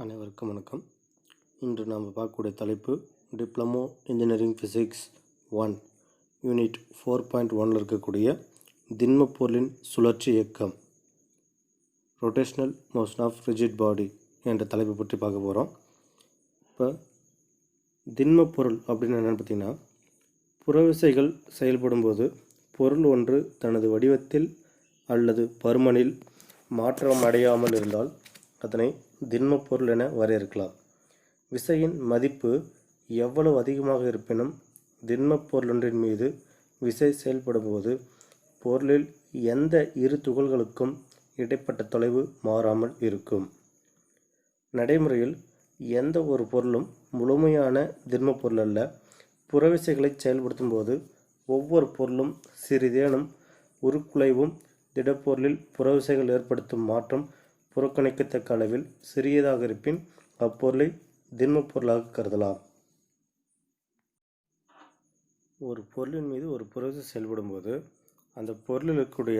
அனைவருக்கும் வணக்கம். இன்று நாம் பார்க்கக்கூடிய தலைப்பு டிப்ளமோ இன்ஜினியரிங் ஃபிசிக்ஸ் 1 யூனிட் 4.1 இருக்கக்கூடிய திண்மப் பொருளின் சுழற்சி இயக்கம் rotational motion of rigid body என்ற தலைப்பை பற்றி பார்க்க போகிறோம். இப்போ திண்மப் பொருள் அப்படின்னு என்னென்னு பார்த்தீங்கன்னா, புறவிசைகள் செயல்படும்போது பொருள் ஒன்று தனது வடிவத்தில் அல்லது பருமனில் மாற்றம் அடையாமல் இருந்தால் அதனை திண்மப் பொருள் என வரையறுக்கலாம். விசையின் மதிப்பு எவ்வளவு அதிகமாக இருப்பினும் திண்மப் பொருளொன்றின் மீது விசை செயல்படும் போது பொருளில் எந்த இரு துகள்களுக்கும் இடைப்பட்ட தொலைவு மாறாமல் இருக்கும். நடைமுறையில் எந்த ஒரு பொருளும் முழுமையான திண்மப் பொருள் அல்ல. புறவிசைகளை செயல்படுத்தும் போது ஒவ்வொரு பொருளும் சிறிதேனும் உருக்குலைவும் திடப்பொருளில் புறவிசைகள் ஏற்படுத்தும் மாற்றம் புறக்கணிக்கத்தக்க அளவில் சிறியதாக இருப்பின் அப்பொருளை திண்மப் பொருளாக கருதலாம். ஒரு பொருளின் மீது ஒரு புறவிசை செயல்படும் போது அந்த பொருளில் இருக்கக்கூடிய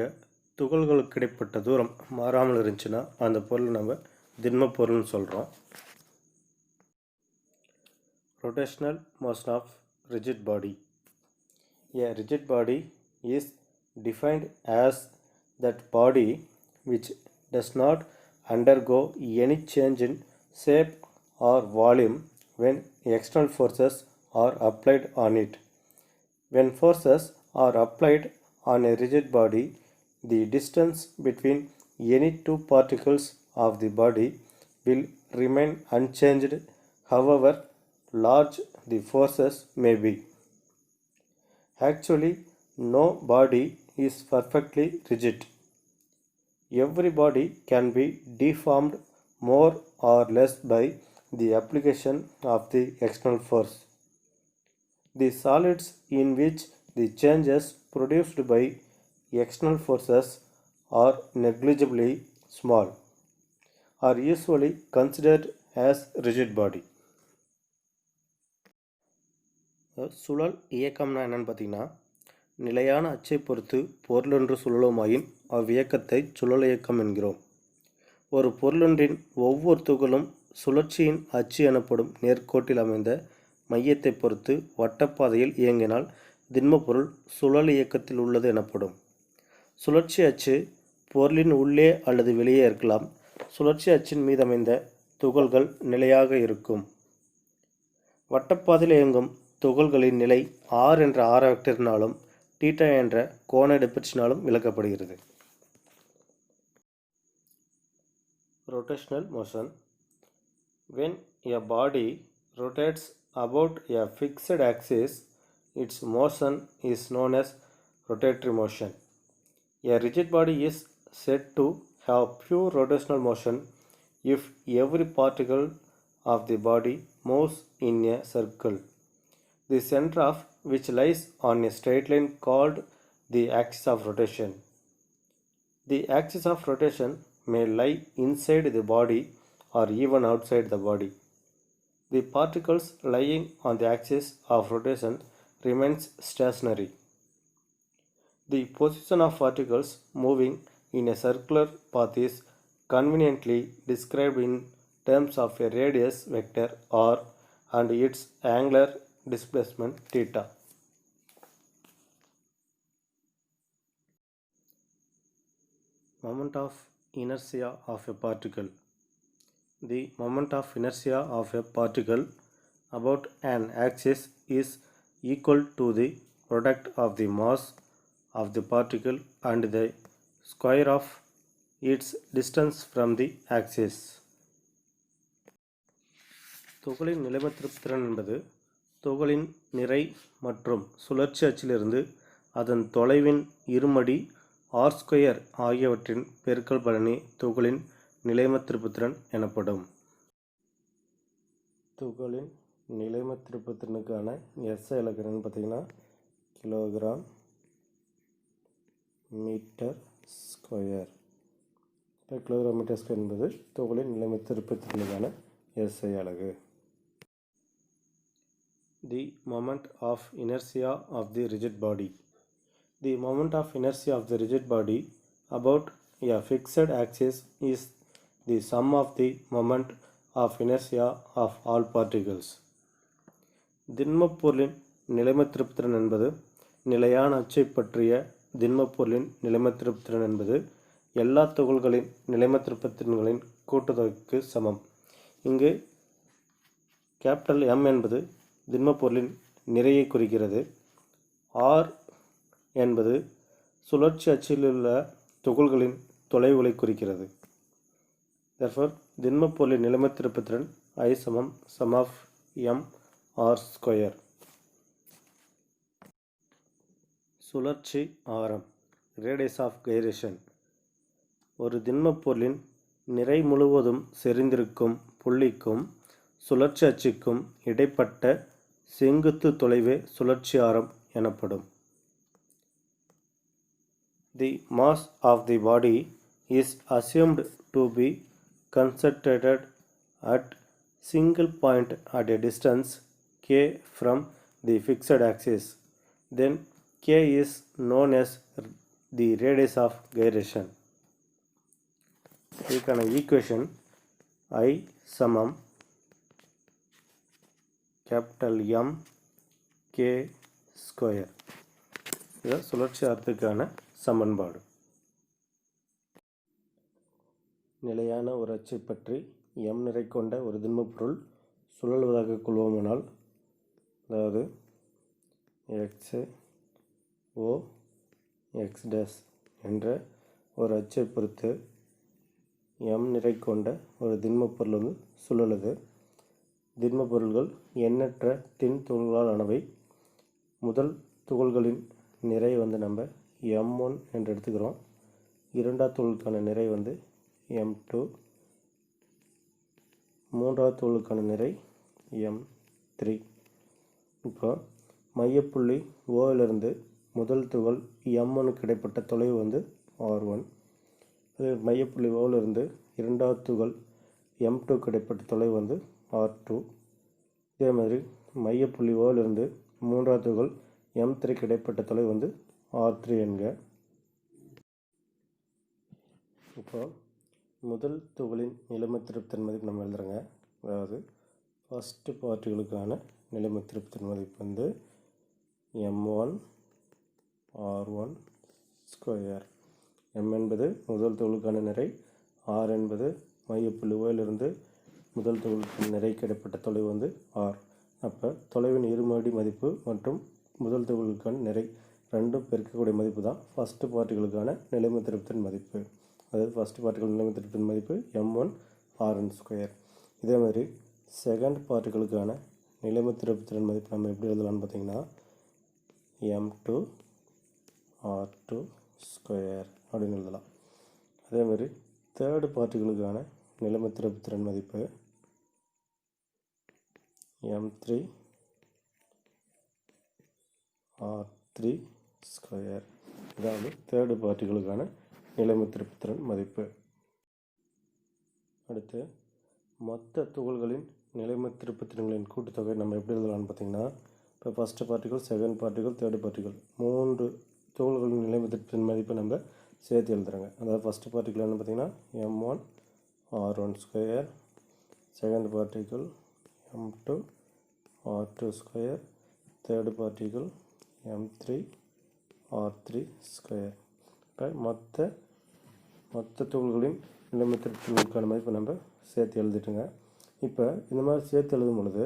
துகள்களுக்கு இடைப்பட்ட தூரம் மாறாமல் இருந்துச்சுன்னா அந்த பொருளை நம்ம திண்மப் பொருள்னு சொல்கிறோம். Rotational motion of rigid body. A rigid body is defined as that body which does not undergo any change in shape or volume when external forces are applied on it. When forces are applied on a rigid body, the distance between any two particles of the body will remain unchanged, however large the forces may be. Actually, no body is perfectly rigid. Every body can be deformed more or less by the application of the external force. The solids in which the changes produced by external forces are negligibly small are usually considered as rigid body. சுழல் இயக்கம்னா என்னென்னு பார்த்தீங்கன்னா, நிலையான அச்சை பொறுத்து பொருளொன்று சுழலுமாயின் அவ்வியக்கத்தை சுழல் இயக்கம் என்கிறோம். ஒரு பொருளொன்றின் ஒவ்வொரு துகளும் சுழற்சியின் அச்சு எனப்படும் நேர்கோட்டில் அமைந்த மையத்தை பொறுத்து வட்டப்பாதையில் இயங்கினால் திண்மப் பொருள் சுழல் இயக்கத்தில் உள்ளது எனப்படும். சுழற்சி அச்சு பொருளின் உள்ளே அல்லது வெளியே இருக்கலாம். சுழற்சி அச்சின் மீது அமைந்த துகள்கள் நிலையாக இருக்கும். வட்டப்பாதையில் இயங்கும் துகள்களின் நிலை r என்ற ஆர வெக்டரினாலும் θ என்ற கோண இடப்பெயர்ச்சியினாலும் விளக்கப்படுகிறது. Rotational motion. When a body rotates about a fixed axis, its motion is known as rotatory motion. A rigid body is said to have pure rotational motion if every particle of the body moves in a circle, the center of which lies on a straight line called the axis of rotation. The axis of rotation may lie inside the body or even outside the body. The particles lying on the axis of rotation remains stationary. The position of particles moving in a circular path is conveniently described in terms of a radius vector r and its angular displacement theta. Moment of inertia of a particle. The moment of inertia of a particle about an axis is equal to the product of the mass of the particle and the square of its distance from the axis. துகளின் நிலைமத்திருப்புத்திறன் என்பது துகளின் நிறை மற்றும் சுழற்சி அச்சிலிருந்து அதன் தொலைவின் இருமடி r² ஆகியவற்றின் பெருக்கல் பலனே துகளின் நிலைமத்திருப்புத்திறன் எனப்படும். துகளின் நிலைமத்திருப்புத்திறனுக்கான SI இலக்கம் என்னன்னு பார்த்தீங்கன்னா கிலோகிராம் மீட்டர் ஸ்கொயர். இப்போ கிலோகிராம் மீட்டர் ஸ்கொயர் என்பது துகளின் நிலைமத்திருப்புத்திறனுக்கான SI அலகு. The moment of inertia of the rigid body. The moment of inertia of the rigid body about a fixed axis is the sum of the moment of inertia of all particles. திண்மப்பொருளின் நிலைமத்திருப்புத்திறன் என்பது நிலையான அச்சை பற்றிய திண்மப்பொருளின் நிலைமத்திருப்புத்திறன் என்பது எல்லா துகள்களின் நிலைமத்திருப்புத்திறன்களின் கூட்டுத்தொகைக்கு சமம். இங்கு capital M என்பது திண்மப்பொருளின் நிறையை குறிக்கிறது. R என்பது சுழற்சி அச்சிலுள்ள துகள்களின் தொலைவுகளை குறிக்கிறது. Therefore, திண்மப்பொருளின் நிலைமத்திருப்புத்திறன் I சமம் sum of M R square. சுழற்சி ஆரம் ரேடியஸ் ஆஃப் கைரேஷன். ஒரு திண்மப்பொருளின் நிறை முழுவதும் செறிந்திருக்கும் புள்ளிக்கும் சுழற்சி அச்சுக்கும் இடைப்பட்ட செங்குத்து தொலைவே சுழற்சி ஆரம் எனப்படும். The mass of the body is assumed to be concentrated at single point at a distance k from the fixed axis. Then k is known as the radius of gyration. இதுக்கான ஈக்குவேஷன் I சமம் capital M K square. இதுதான் சுழற்சி ஆரத்துக்கான சமன்பாடு. நிலையான ஒரு அச்சை பற்றி M நிறை கொண்ட ஒரு திண்மப்பொருள் சுழல்வதாக கொள்வோமானால், அதாவது x O x டேஷ் என்ற ஒரு அச்சை பொறுத்து M நிறை கொண்ட ஒரு திண்மப்பொருள் வந்து சுழலுது. திண்மப்பொருள்கள் எண்ணற்ற தின் துகள்களால் ஆனவை. முதல் துகள்களின் நிறை வந்து நம்ம M1 என்று எடுத்துக்கிறோம். இரண்டாவது துகளுக்கான நிறை வந்து M2, மூன்றாவது துகளுக்கான நிறை M3. இப்போ மையப்புள்ளி ஓவிலிருந்து முதல் துகள் M1க்கு இடைப்பட்ட தொலைவு வந்து R1. அது மையப்புள்ளி ஓவிலிருந்து இரண்டாவது துகள் M2க்கு இடைப்பட்ட தொலைவு வந்து R2. இதே மாதிரி மையப்புள்ளி ஓவிலிருந்து மூன்றாவது துகள் M3க்கு இடைப்பட்ட தொலைவு வந்து R3 என்க. இப்போ முதல் துகளின் நிலைமத்திருப்புத்திறன் மதிப்பு நம்ம எழுதுறோங்க. அதாவது ஃபஸ்ட்டு பார்ட்டிகளுக்கான நிலைமத்திருப்புத்திறன் மதிப்பு வந்து M1 R1 ஸ்கொயர். M என்பது முதல் துகளுக்கான நிறை, R என்பது மையப்புள்ளி ஓவிலிருந்து முதல் துகளுக்கான நிறைக்கு இடைப்பட்ட தொலைவு வந்து R. அப்போ தொலைவின் இருமடி மதிப்பு மற்றும் முதல் துகளுக்கான நிறை ரெண்டும் பெருக்கக்கூடிய மதிப்பு தான் ஃபஸ்ட்டு பார்ட்டிகளுக்கான நிலைமத்திருப்புத்திறன் மதிப்பு. அதாவது ஃபஸ்ட்டு பார்ட்டிகள் நிலைமத்திருப்புத்திறன் மதிப்பு M1 Rn ஸ்கொயர். இதே மாதிரி செகண்ட் பார்ட்டிகளுக்கான நிலைமத்திருப்புத்திறன் மதிப்பு நம்ம எப்படி எழுதலாம்னு பார்த்தீங்கன்னா M2 R2 ஸ்கொயர் அப்படின்னு எழுதலாம். அதே மாதிரி தேர்டு பார்ட்டிகளுக்கான நிலைமத்திருப்புத்திறன் மதிப்பு M3 R3 ஸ்கொயர். அதாவது தேர்டு பார்ட்டிகளுக்கான நிலைமத்திருப்புத்திறன் மதிப்பு. அடுத்து மொத்த துகள்களின் நிலைமத்திருப்புத்திறன்களின் கூட்டுத்தொகை நம்ம எப்படி எழுதலாம்னு பார்த்தீங்கன்னா, இப்போ ஃபஸ்ட்டு பார்ட்டிகள், செகண்ட் பார்ட்டிகள், தேர்டு பார்ட்டிகள் மூன்று துகள்களின் நிலைமத்திருப்புத்திறன் மதிப்பை நம்ம சேர்த்து எழுதுறாங்க. அதாவது ஃபஸ்ட்டு பார்ட்டிகள் என்ன பார்த்தீங்கன்னா M1 R1 square, second particle M2 R2 square, third particle M3 R3 square. இப்போ மொத்த துகள்களின் நிலைமத்திருப்புத்திறனுக்கான மதிப்பை நம்ம சேர்த்து எழுதிட்டுங்க. இப்போ இந்த மாதிரி சேர்த்து எழுதும் பொழுது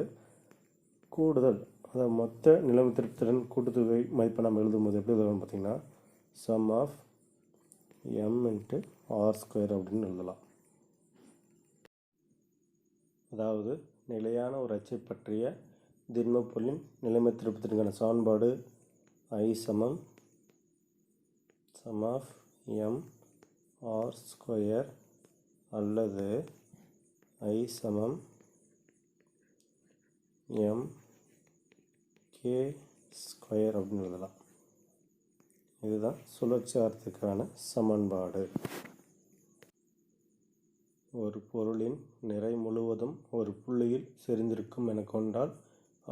கூடுதல், அதாவது மொத்த நிலைமத்திருப்புத்திறன் கூட்டுத்தொகை மதிப்பை நம்ம எழுதும்போது எப்படி எழுதலாம்னு பார்த்தீங்கன்னா sum of M into R square அப்படின்னு எழுதலாம். அதாவது நிலையான ஒரு அச்சை பற்றிய திண்மப்பொருளின் நிலைமத்திருப்புத்திறனுக்கான சமன்பாடு I சமம் sum of M R square அல்லது I சமம் M K ஸ்கொயர் அப்படின்னு எழுதலாம். இதுதான் சுழற்சி ஆரத்துக்கான சமன்பாடு. ஒரு பொருளின் நிறை முழுவதும் ஒரு புள்ளியில் செறிந்திருக்கும் என கொண்டால்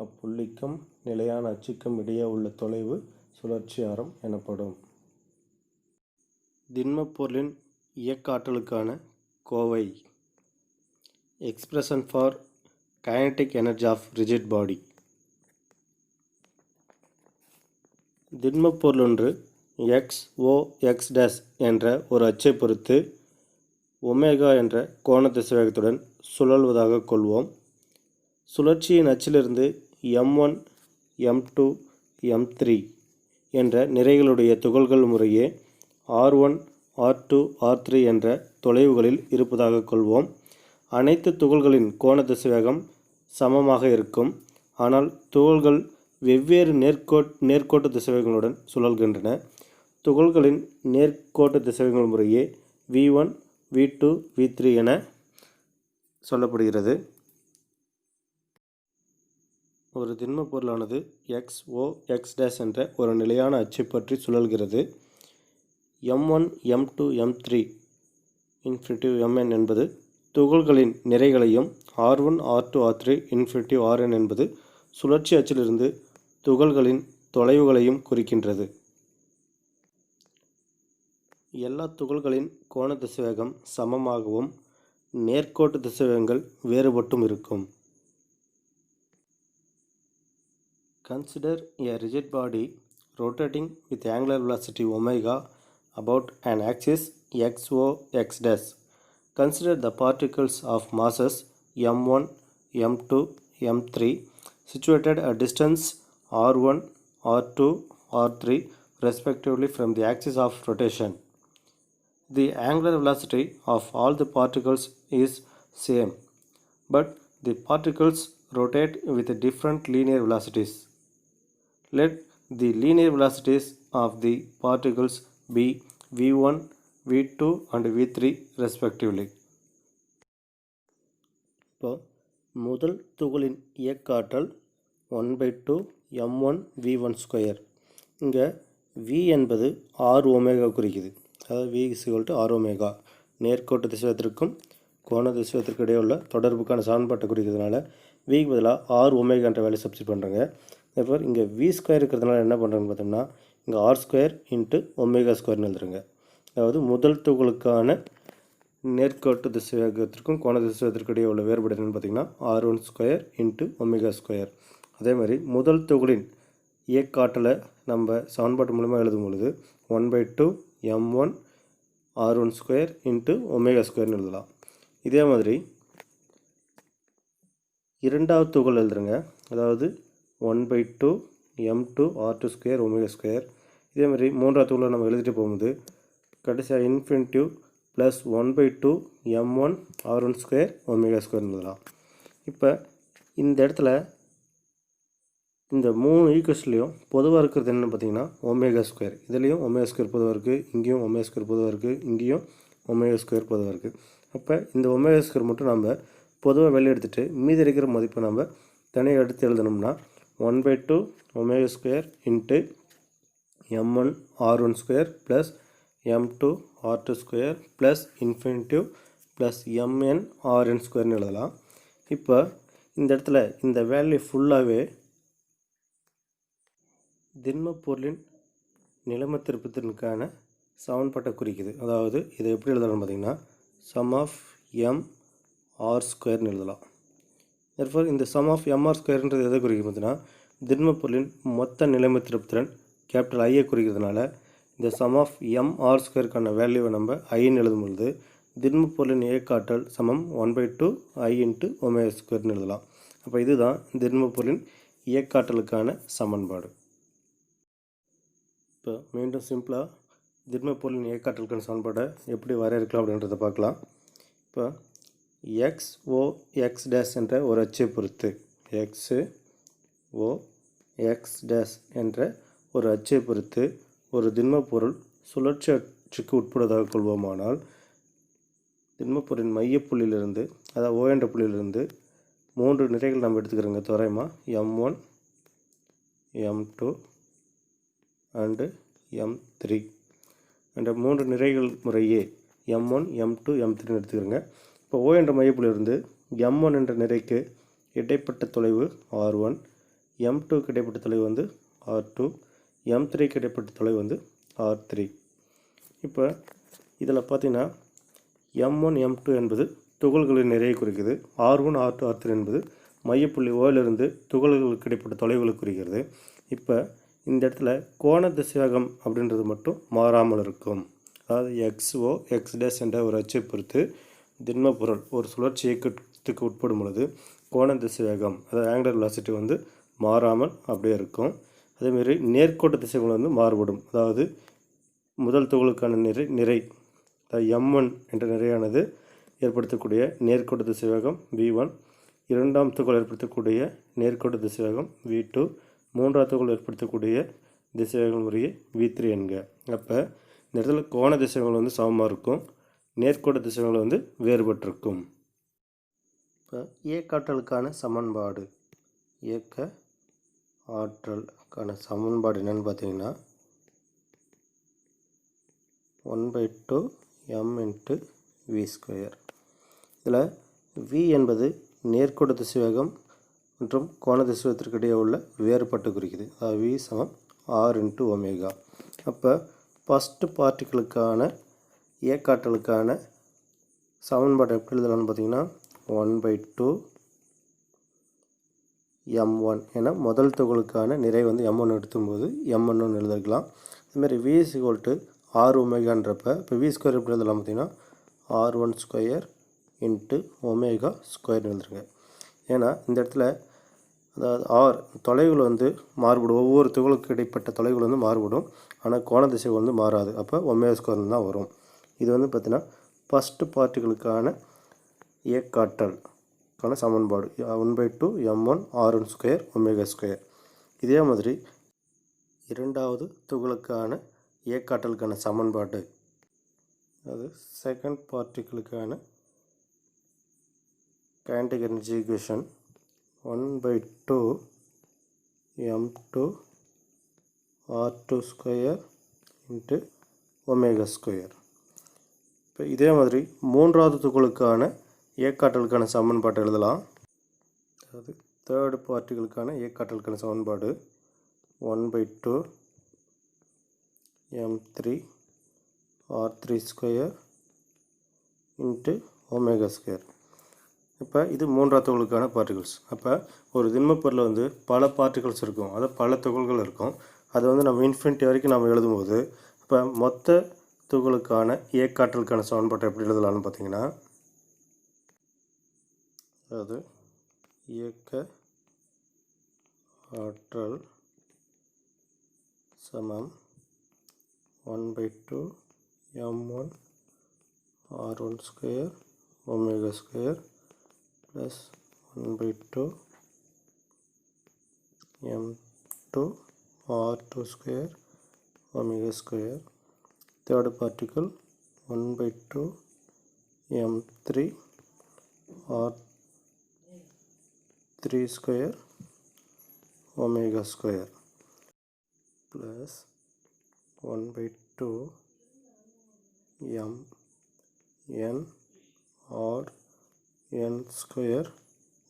அப்புள்ளிக்கும் நிலையான அச்சுக்கும் இடையே உள்ள தொலைவு சுழற்சி ஆரம் எனப்படும். திண்மப்பொருளின் இயக்க ஆற்றலுக்கான Kovai Expression for kinetic energy of rigid body. திண்மப் பொருள் ஒன்று x dash என்ற ஒரு அச்சை பொறுத்து ஒமேகா என்ற கோண திசைவேகத்துடன் சுழல்வதாக கொள்வோம். சுழற்சியின் அச்சிலிருந்து m1, m2, m3 என்ற நிறைகளுடைய துகள்கள் முறையே r1, r2, r3 என்ற தொலைவுகளில் இருப்பதாக கொள்வோம். அனைத்து துகள்களின் கோண திசைவேகம் சமமாக இருக்கும். ஆனால் துகள்கள் வெவ்வேறு நேர்கோட்டு திசைவேகங்களுடன் சுழல்கின்றன. துகள்களின் நேர்கோட்டு திசைவேகங்கள் முறையே v1, v2, v3 என சொல்லப்படுகிறது. ஒரு திண்மப் பொருளானது x என்ற ஒரு நிலையான அச்சை பற்றி சுழல்கிறது. m1, m2, m3 infinitive mn என்பது துகள்களின் நிறைகளையும் r1, r2, r3 infinitive rn என்பது சுழற்சி அச்சிலிருந்து துகள்களின் தொலைவுகளையும் குறிக்கின்றது. எல்லா துகள்களின் கோண திசைவேகம் சமமாகவும் நேர்கோட்டு திசைவேகங்கள் வேறுபட்டும் இருக்கும். Consider a rigid body rotating with angular velocity omega about an axis x dash. Consider the particles of masses m1, m2, m3 situated at distance r1, r2, r3 respectively from the axis of rotation. The angular velocity of all the particles is same, but the particles rotate with different linear velocities. Let the linear velocities of the particles be v1, v2 and v3 respectively. இப்போ முதல் துகளின் இயக்க ஆற்றல் 1/2 m1 v1 square. இங்கே v என்பது r omega குறிக்குது. அதாவது v = r omega. நேர்கோட்டு திசைவேகத்திற்கும் கோண திசைவேகத்திற்கு இடையே உள்ள தொடர்புக்கான சமன்பாட்டை குறிக்கிறதுனால v பதிலாக r ஒமேகா என்ற வேலையை சப்ஸ்டிட் பண்ணுறேங்க. இப்போ இங்கே v ஸ்கொயர் இருக்கிறதுனால என்ன பண்ணுறேன்னு பார்த்தோம்னா இங்கே r ஸ்கொயர் இன்ட்டு ஒமேகா ஸ்கொயர்னு எழுதுறேங்க. அதாவது முதல் துகளுக்கான நேர்கோட்டு திசைவேகத்திற்கும் கோண திசைவேகத்திற்கு இடையே உள்ள வேறுபாடு என்னென்னு பார்த்தீங்கன்னா r1 square into omega square. அதே மாதிரி முதல் துகளின் இயக்க ஆற்றலை நம்ம சமன்பாட்டு மூலமாக எழுதும் பொழுது 1/2 m1 r1 square into omega ஸ்கொயர்னு எழுதலாம். இதே மாதிரி இரண்டாவது துகள் எழுதுறேங்க. அதாவது 1/2 m2 r2 square omega square. இதே மாதிரி மூன்றாவது துகளை நம்ம எழுதிட்டு போகும்போது கடைசியாக infinitive plus 1/2 m1 r1 square omega ஸ்கொயர்னு எழுதலாம். இப்போ இந்த இடத்துல இந்த மூணு ஈக்குவேஷன்லையும் பொதுவாக இருக்கிறது என்னென்னு பார்த்தீங்கன்னா ஒமேகா ஸ்கொயர். இதுலேயும் ஒமேகா ஸ்கொயர் பொதுவாக இருக்குது, இங்கேயும் ஒமேகா ஸ்கொயர் பொதுவாக இருக்குது, இங்கேயும் ஒமேகா ஸ்கொயர் பொதுவாக இருக்குது. அப்போ இந்த ஒமேகா ஸ்கொயர் மட்டும் நம்ம பொதுவாக வெளியே எடுத்துகிட்டு மீதி இருக்கிற மதிப்பை நம்ம தனியாக எடுத்து எழுதணும்னா 1/2 omega square into m1 r1 square plus m2 r2 square plus infinitive plus mn rn ஸ்கொயர்னு எழுதலாம். இப்போ இந்த இடத்துல இந்த வேல்யூ ஃபுல்லாகவே திண்மப் பொருளின் நிலைம திருப்பத்திற்கான சமன்பாட்டை குறிக்குது. அதாவது இதை எப்படி எழுதலாம்னு பார்த்தீங்கன்னா சம் ஆஃப் m r ஸ்கொயர்னு எழுதலாம். தற்போது இந்த சம் ஆஃப் mr ஸ்கொயர்ன்றது எதை குறிக்கும் பார்த்தீங்கன்னா திண்மப் பொருளின் மொத்த நிலைம திருப்புத்திறன் கேபிட்டல் ஐயை குறிக்கிறதுனால இந்த சம் ஆஃப் mr ஸ்கொயருக்கான வேல்யூவை நம்ம ஐன்னு எழுதும் பொழுது திண்மப் பொருளின் இயக்க ஆற்றல் சமம் 1/2 i இன்ட்டு ஒமேகா ஸ்கொயர்னு எழுதலாம். அப்போ இதுதான் திண்மப் பொருளின் இயக்க ஆற்றலுக்கான சமன்பாடு. இப்போ மீண்டும் சிம்பிளாக திண்மப் பொருளின் இயக்க ஆற்றலுக்கான சமன்பாடை எப்படி வரையறுக்கலாம் அப்படின்றத பார்க்கலாம். இப்போ x dash என்ற ஒரு அச்சை பொறுத்து x dash என்ற ஒரு அச்சை பொறுத்து ஒரு திண்மப் பொருள் சுழற்சி அச்சுக்கு உட்படுவதாக கொள்வோமானால் திண்மப் பொருளின் மையப்புள்ளியிலிருந்து அதாவது O என்ற புள்ளியிலிருந்து 3 நிறைகள் நம்ம எடுத்துக்கிறோங்க. தோராயமாக m1, m2 அண்டு m3 என்ற 3 நிறைகள் முறையே m1, m2, m3 எடுத்துக்கிறோங்க. இப்போ O என்ற மையப்புள்ளியிலிருந்து m1 என்ற நிறைக்கு இடைப்பட்ட தொலைவு r1, m2க்கு இடைப்பட்ட தொலைவு வந்து r2, m3க்கு இடைப்பட்ட தொலைவு வந்து r3. இப்போ இதில் பார்த்தீங்கன்னா m1 m2 என்பது துகள்களின் நிறையை குறிக்கிறது. R1 R2 R3 என்பது மையப்புள்ளி ஓயிலிருந்து துகள்களுக்கு இடைப்பட்ட தொலைவுகளை குறிக்கிறது. இப்போ இந்த இடத்துல கோண திசைவேகம் அப்படின்றது மட்டும் மாறாமல் இருக்கும். அதாவது XO X' என்ற ஒரு அச்சை பொறுத்து திண்ம பொருள் ஒரு சுழற்சி இயக்கத்துக்கு உட்படும் பொழுது கோண திசைவேகம் அதாவது ஆங்குலர் வெலாசிட்டி வந்து மாறாமல் அப்படியே இருக்கும். அதேமாரி நேர்கோட்டு திசைவேகம் வந்து மாறுபடும். அதாவது முதல் துகளுக்கான நிறை அதாவது M1 என்ற நிறையானது ஏற்படுத்தக்கூடிய நேர்கோட்டு திசைவேகம் V1, இரண்டாம் துகள் ஏற்படுத்தக்கூடிய நேர்கோட்டு திசைவேகம் V2, மூன்றாவது துகள் ஏற்படுத்தக்கூடிய திசைவேகம் முறையே V3 என்க. அப்போ இந்த இடத்துல கோண திசைவேகம் வந்து சமமாக இருக்கும், நேர்கோட்டு திசைவேகம் வந்து வேறுபட்டிருக்கும். இப்போ இயக்காற்றலுக்கான சமன்பாடு, இயக்க ஆற்றலுக்கான சமன்பாடு என்னென்னு பார்த்தீங்கன்னா 1/2 m × v². இதில் v என்பது நேர்கோட்டு திசைவேகம் மற்றும் கோண திசைவேகத்திற்கு இடையே உள்ள வேறுபாட்டை குறிக்குது. அதாவது v = r × ஒமேகா. அப்போ ஃபஸ்ட்டு பார்ட்டிகளுக்கான இயக்காற்றலுக்கான சமன்பாடு எப்படி எழுதலாம்னு பார்த்தீங்கன்னா 1/2 m1 என முதல் துகளுக்கான நிறை வந்து m1 எடுத்தும்போது m1 எழுதிக்கலாம். அதுமாதிரி v = r ஒமேகான்றப்ப இப்போ v² எப்படி எழுதலாம் பார்த்தீங்கன்னா r1² × ஒமேகா² எழுதுருங்க. ஏன்னா இந்த இடத்துல அதாவது ஆர் தொலைவில் வந்து மாறுபடும், ஒவ்வொரு துகளுக்கு இடைப்பட்ட தொலைவில் வந்து மாறுபடும், ஆனால் கோண திசை வந்து மாறாது. அப்போ ஒமேகா² தான் வரும். இது வந்து பார்த்தீங்கன்னா ஃபஸ்ட்டு பார்ட்டிகளுக்கான இயக்காற்றலுக்கான சமன்பாடு 1/2 m1 r1² ஒமேகா². இதே மாதிரி இரண்டாவது துகளுக்கான இயக்காற்றலுக்கான சமன்பாடு, அது செகண்ட் பார்ட்டிகளுக்கான kinetic energy equation 1/2 m2 r2² × omega. இப்போ இதே மாதிரி மூன்றாவது துகளுக்கான இயக்காற்றலுக்கான சமன்பாட்டை எழுதலாம். அதாவது தேர்டு பார்ட்டிகளுக்கான இயக்காற்றலுக்கான சமன்பாடு 1/2 m3 r3² × ஒமேகா². இப்போ இது மூன்றாவது துகளுக்கான பார்ட்டிகல்ஸ். அப்போ ஒரு திண்மப்பொருளில் வந்து பல பார்ட்டிகல்ஸ் இருக்கும், அதாவது பல துகள்கள் இருக்கும். அதை வந்து நம்ம இன்ஃபினிட்டி வரைக்கும் நம்ம எழுதும்போது இப்போ மொத்த துகளுக்கான இயக்காற்றலுக்கான சமன்பாட்டை எப்படி எழுதலாம்னு பார்த்தீங்கன்னா, அதாவது இயக்க ஆற்றல் சமம் 1/2 m1 r1² omega plus 1/2 m2 r2² omega. Third particle 1/2 m3 r3² omega plus 1/2 mn rn²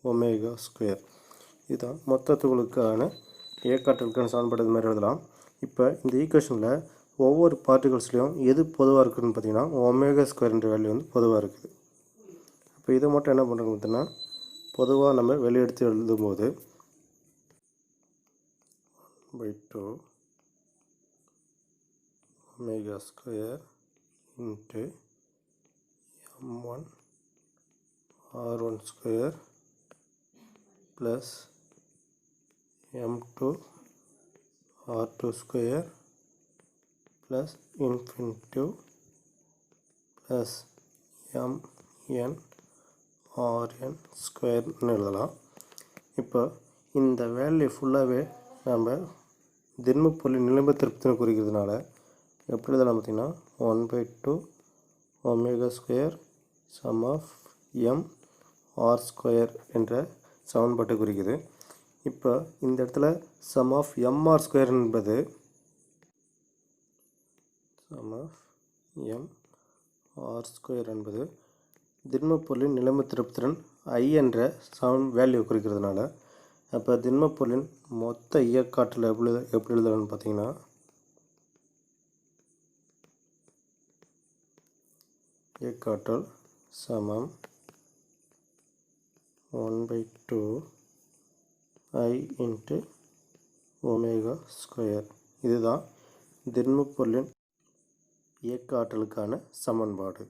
omega. இதுதான் மொத்த துகளுக்கான இயக்காற்றலுக்கான சமன்பாடு. இது மாதிரி எழுதலாம். இப்போ இந்த ஈக்குவேஷனில் ஒவ்வொரு பார்ட்டிகல்ஸ்லையும் எது பொதுவாக இருக்குதுன்னு பார்த்தீங்கன்னா ஒமேகா² என்ற வேல்யூ வந்து பொதுவாக இருக்குது. இப்போ இதை மட்டும் என்ன பண்ணுறோங்க பார்த்தீங்கன்னா, பொதுவாக நம்ம வெளியெடுத்து எழுதும்போது 1/2 ஒமேகா² × m1 r1² plus m2 r2² plus infinitive plus mn rn² எழுதலாம். இப்போ இந்த வேல்யூ ஃபுல்லாகவே நம்ம திண்மப்பொருளின் நிலைமத்திருப்தினை குறிக்கிறதுனால எப்படி எழுதலாம் பார்த்தீங்கன்னா 1/2 ஒமேகா² சம் ஆஃப் m r² என்ற சமன்பாட்டை குறிக்குது. இப்போ இந்த இடத்துல சம் ஆஃப் mr² என்பது சம் ஆஃப் mr² என்பது திண்மப்பொருளின் நிலைமத்திருப்திறன் I என்ற வேல்யூ குறிக்கிறதுனால, அப்போ திண்மப்பொருளின் மொத்த இயக்காற்றல் எப்படி எழுதலாம்னு பார்த்தீங்கன்னா, இயக்காற்றல் சமம் 1/2 I இன்ட்டு ஒமேகா ஸ்கொயர். இதுதான் திண்மப் பொருளின் இயக்க ஆற்றலுக்கான சமன்பாடு.